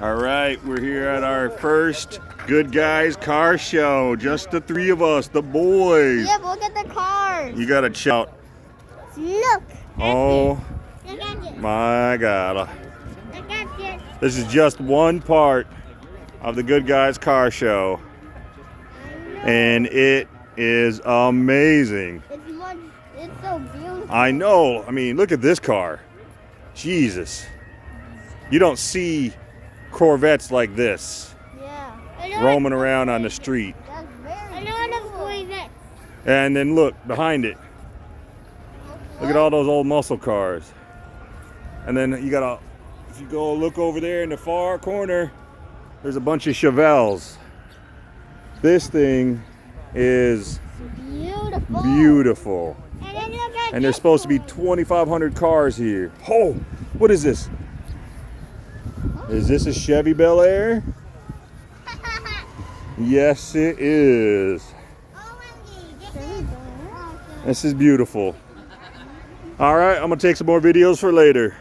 All right, we're here at our first Good Guys car show. Just the three of us, the boys. Yeah, look at the cars. You gotta shout. Look. Oh my God. This is just one part of the Good Guys car show. And it is amazing. It's so beautiful. I know. I mean, look at this car. Jesus. You don't see Corvettes like this roaming around on the street. That's very beautiful. And then look behind it. Look at all those old muscle cars. And then you gotta, if you go look over there in the far corner, there's a bunch of Chevelles. This thing is beautiful. And there's supposed to be 2,500 cars here. Oh, what is this? Is this a Chevy Bel Air? Yes, it is. This is beautiful. All right, I'm gonna take some more videos for later.